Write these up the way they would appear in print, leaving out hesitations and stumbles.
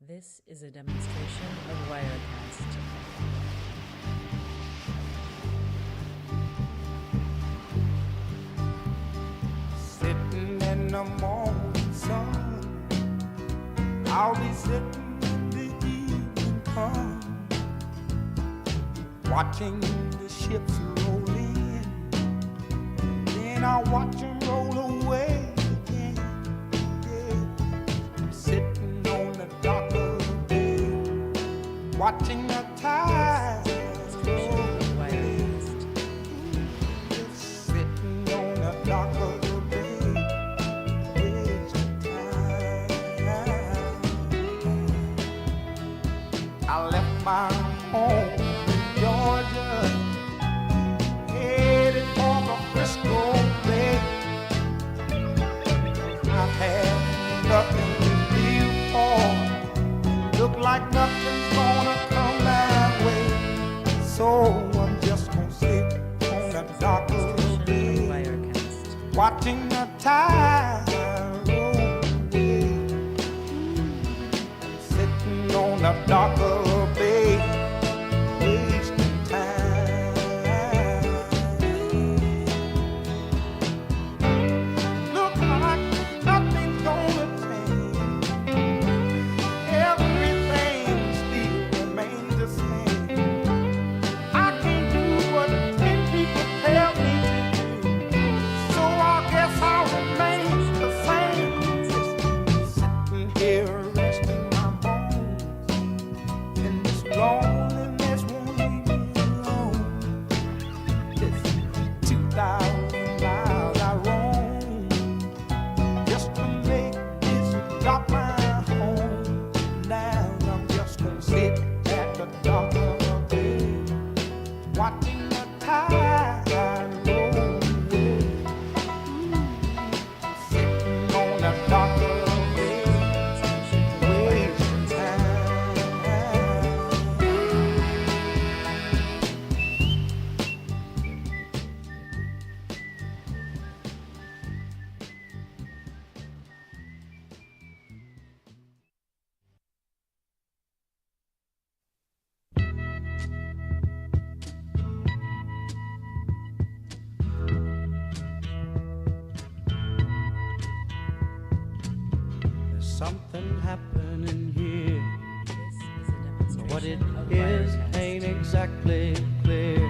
This is a demonstration of Wirecast. Sitting in the morning sun, I'll be sitting when the evening comes, watching the ships roll in, then I'll watch them roll away again. Yeah. I'm sitting on the dock of the bay, watching the tide roll away. Sitting on the dock of the I left my home in Georgia, headed for the Frisco Bay. I've had nothing to live for, look like nothing's gonna come my way. So I'm just gonna sit on the dock of the bay, watching the tide roll away. Sitting on the dock of the bay, wasting time. Look like nothing's gonna change, everything still remains the same. I can't do what 10 people tell me to do, so I guess I'll remain the same. Sitting here resting my bones, and this loneliness won't leave me alone. This 2,000 miles I roam just to make this dock my home. Now I'm just gonna sit at the dock of the bay, watching the tide roll away. Sitting on the dock of the bay, wasting time. There's something happening here. This is a demonstration What it of is Wirecast. ain't exactly clear.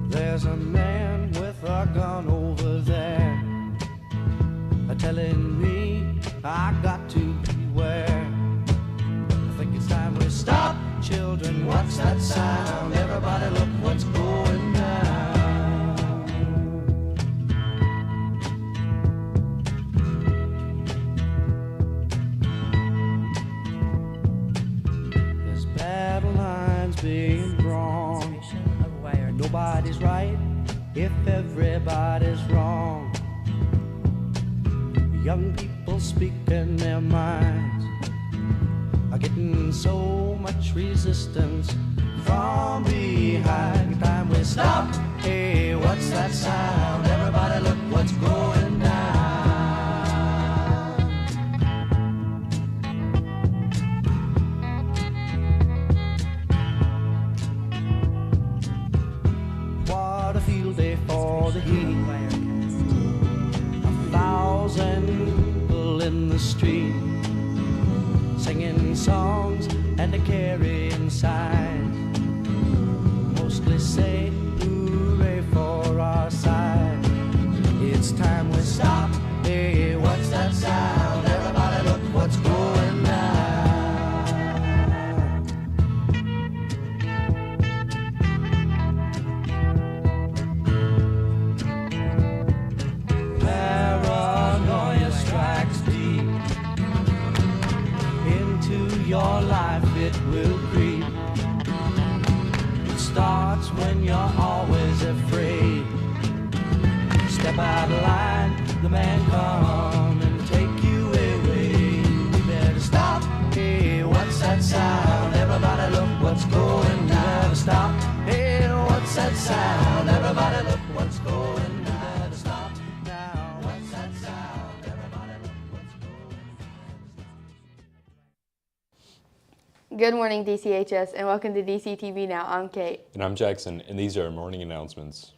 There's a man with a gun over there, telling me I got to beware. I think it's time we stop, children. What's that sound? Everybody look what's going down. There's battle lines being drawn. Demonstration of Wirecast. Nobody's right if everybody's wrong. Young people speaking their minds are getting so much resistance from behind. Time we stop. Hey, what's that sound? Everybody look what's going down. What a field day for the heat. Wirecast. 1,000 people in the street, singing songs and a carrying signs, mostly say hooray for our side. It's time we stop. Hey, what's that sound? Everybody look what's going down. Paranoia strikes deep into your life, it will creep. It starts when you're always afraid. Step out of line, the man come and take you away. You better stop. Hey, what's that sound? Everybody look what's going down. You better stop. Hey, what's that sound? Everybody look what's going down. You better stop now. What's that sound? Everybody look what's going down. Good morning, DCHS, and welcome to DCTV Now. I'm Kate. And I'm Jackson, and these are our morning announcements.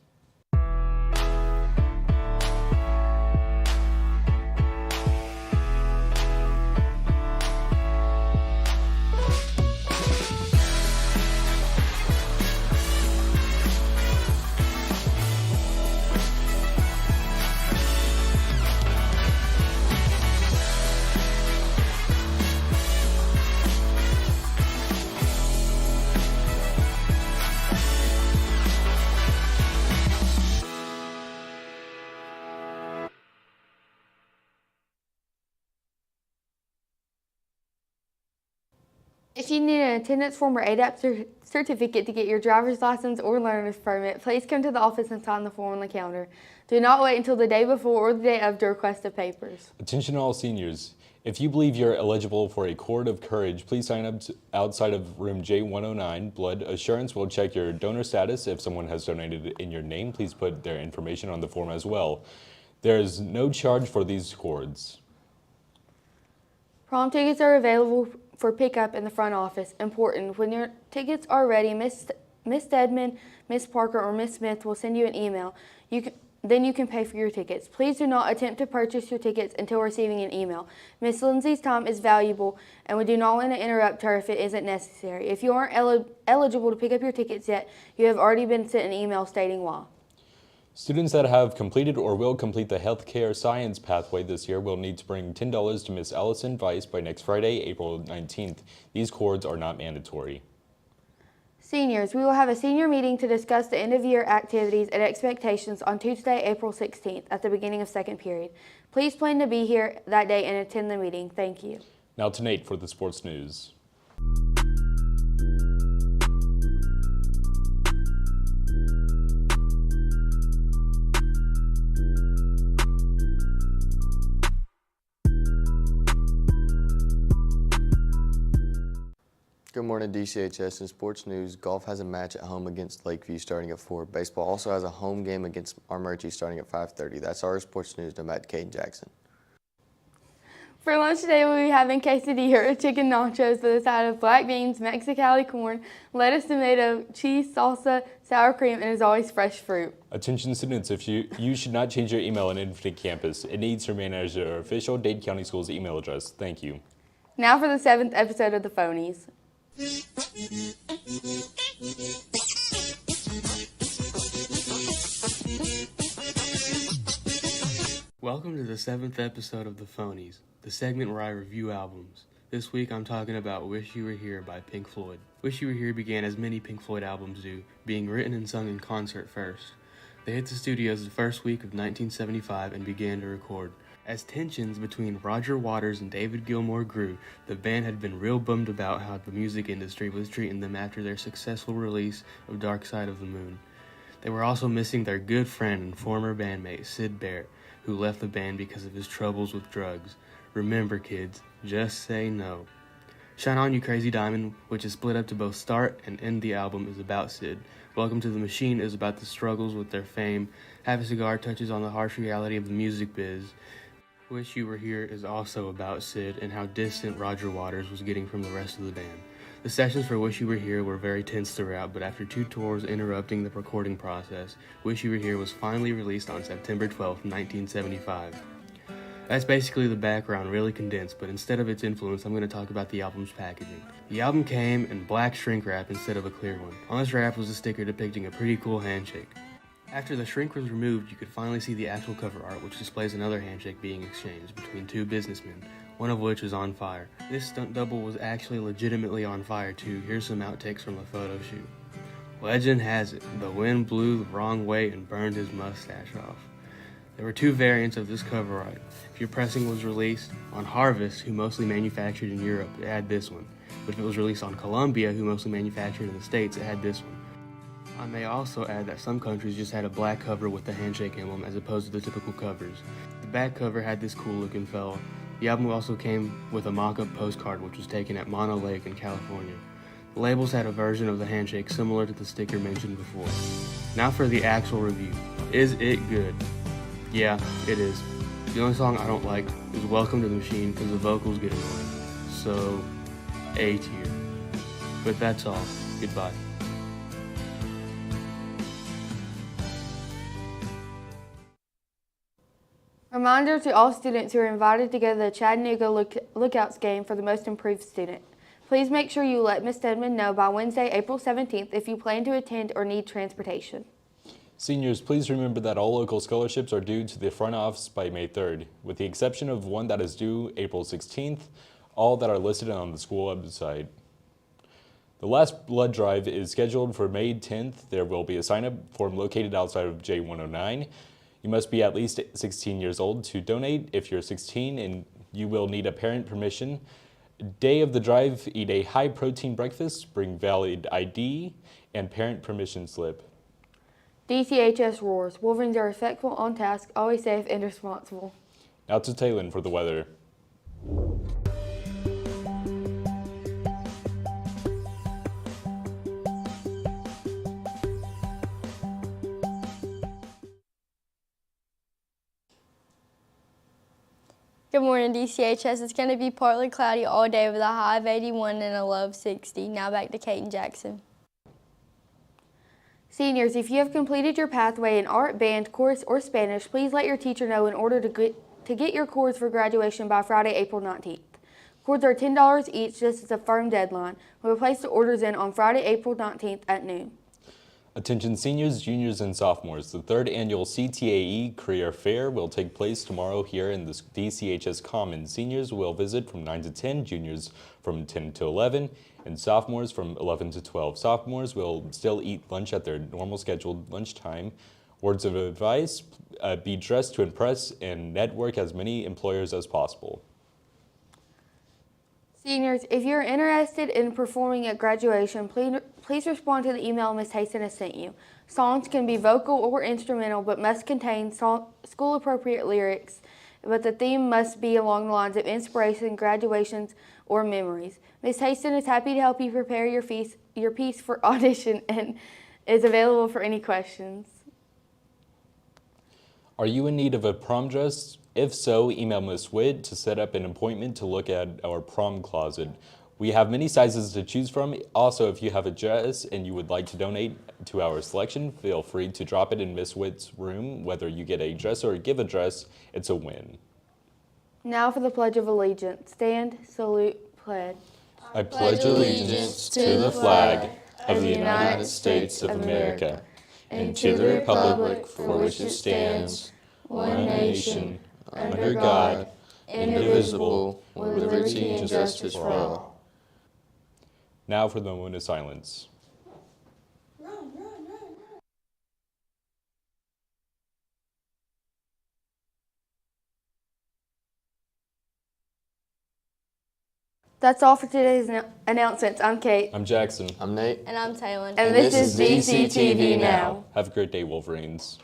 If you need an attendance form or ADAP certificate to get your driver's license or learner's permit, please come to the office and sign the form on the counter. Do not wait until the day before or the day of to request the papers. Attention all seniors. If you believe you're eligible for a Cord of Courage, please sign up outside of room J109. Blood Assurance will check your donor status. If someone has donated in your name, please put their information on the form as well. There is no charge for these cords. Prom tickets are available for pickup in the front office. Important, when your tickets are ready, Miss Stedman, Miss Parker, or Miss Smith will send you an email. Then you can pay for your tickets. Please do not attempt to purchase your tickets until receiving an email. Miss Lindsay's time is valuable, and we do not want to interrupt her if it isn't necessary. If you aren't eligible to pick up your tickets yet, you have already been sent an email stating why. Students that have completed or will complete the healthcare science pathway this year will need to bring $10 to Miss Allison Weiss by next Friday, April 19th. These cords are not mandatory. Seniors, we will have a senior meeting to discuss the end-of-year activities and expectations on Tuesday, April 16th at the beginning of second period. Please plan to be here that day and attend the meeting. Thank you. Now to Nate for the sports news. Good morning, DCHS. In sports news, golf has a match at home against Lakeview starting at 4. Baseball also has a home game against Armurchie starting at 5:30. That's our sports news. I'm Matt, Kate, and Jackson. For lunch today, we'll be having quesadilla or chicken nachos with a side of black beans, Mexicali corn, lettuce, tomato, cheese, salsa, sour cream, and as always, fresh fruit. Attention students, if you should not change your email on Infinite Campus. It needs to remain as your official Dade County Schools email address. Thank you. Now for the 7th episode of The Phonies. Welcome to the 7th episode of The Phonies, the segment where I review albums. This week I'm talking about Wish You Were Here by Pink Floyd. Wish You Were Here began as many Pink Floyd albums do, being written and sung in concert first. They hit the studios the first week of 1975 and began to record. As tensions between Roger Waters and David Gilmour grew, the band had been real bummed about how the music industry was treating them after their successful release of Dark Side of the Moon. They were also missing their good friend and former bandmate Sid Barrett, who left the band because of his troubles with drugs. Remember, kids, just say no. Shine On You Crazy Diamond, which is split up to both start and end the album, is about Sid. Welcome to the Machine is about the struggles with their fame. Have a Cigar touches on the harsh reality of the music biz. Wish You Were Here is also about Sid and how distant Roger Waters was getting from the rest of the band. The sessions for Wish You Were Here were very tense throughout, but after 2 tours interrupting the recording process, Wish You Were Here was finally released on September 12, 1975. That's basically the background, really condensed, but instead of its influence, I'm going to talk about the album's packaging. The album came in black shrink wrap instead of a clear one. On this wrap was a sticker depicting a pretty cool handshake. After the shrink was removed, you could finally see the actual cover art, which displays another handshake being exchanged between 2 businessmen, one of which is on fire. This stunt double was actually legitimately on fire too. Here's some outtakes from a photo shoot. Legend has it, the wind blew the wrong way and burned his mustache off. There were 2 variants of this cover art. If your pressing was released on Harvest, who mostly manufactured in Europe, it had this one. But if it was released on Columbia, who mostly manufactured in the States, it had this one. I may also add that some countries just had a black cover with the handshake emblem as opposed to the typical covers. The back cover had this cool looking fella. The album also came with a mock-up postcard which was taken at Mono Lake in California. The labels had a version of the handshake similar to the sticker mentioned before. Now for the actual review. Is it good? Yeah, it is. The only song I don't like is Welcome to the Machine because the vocals get annoying. So, A tier. But that's all. Goodbye. Reminder to all students who are invited to go to the Chattanooga Lookouts game for the Most Improved Student. Please make sure you let Ms. Stedman know by Wednesday, April 17th if you plan to attend or need transportation. Seniors, please remember that all local scholarships are due to the front office by May 3rd, with the exception of one that is due April 16th, all that are listed on the school website. The last blood drive is scheduled for May 10th. There will be a sign-up form located outside of J109. You must be at least 16 years old to donate. If you're 16, and you will need a parent permission. Day of the drive, eat a high-protein breakfast, bring valid ID, and parent permission slip. DCHS roars. Wolverines are respectful, on task, always safe, and responsible. Now to Taylin for the weather. Good morning, DCHS. It's going to be partly cloudy all day with a high of 81 and a low of 60. Now back to Kate and Jackson. Seniors, if you have completed your pathway in art, band, chorus, or Spanish, please let your teacher know in order to get your cords for graduation by Friday, April 19th. Cords are $10 each. This is a firm deadline. We'll place the orders in on Friday, April 19th at noon. Attention seniors, juniors, and sophomores. The 3rd annual CTAE Career Fair will take place tomorrow here in the DCHS Commons. Seniors will visit from 9 to 10, juniors from 10 to 11, and sophomores from 11 to 12. Sophomores will still eat lunch at their normal scheduled lunchtime. Words of advice, be dressed to impress and network as many employers as possible. Seniors, if you're interested in performing at graduation, please respond to the email Ms. Haston has sent you. Songs can be vocal or instrumental, but must contain school-appropriate lyrics, but the theme must be along the lines of inspiration, graduations, or memories. Ms. Haston is happy to help you prepare your piece for audition and is available for any questions. Are you in need of a prom dress? If so, email Ms. Witt to set up an appointment to look at our prom closet. We have many sizes to choose from. Also, if you have a dress and you would like to donate to our selection, feel free to drop it in Ms. Witt's room. Whether you get a dress or give a dress, it's a win. Now for the Pledge of Allegiance. Stand, salute, pledge. I pledge allegiance to the flag of the United States of America and to the republic for which it stands, one nation, under God, indivisible, with liberty and justice for all. Now for the moment of silence. That's all for today's announcements. I'm Kate. I'm Jackson. I'm Nate. And I'm Taylin. And this is DCTV Now. Have a great day, Wolverines.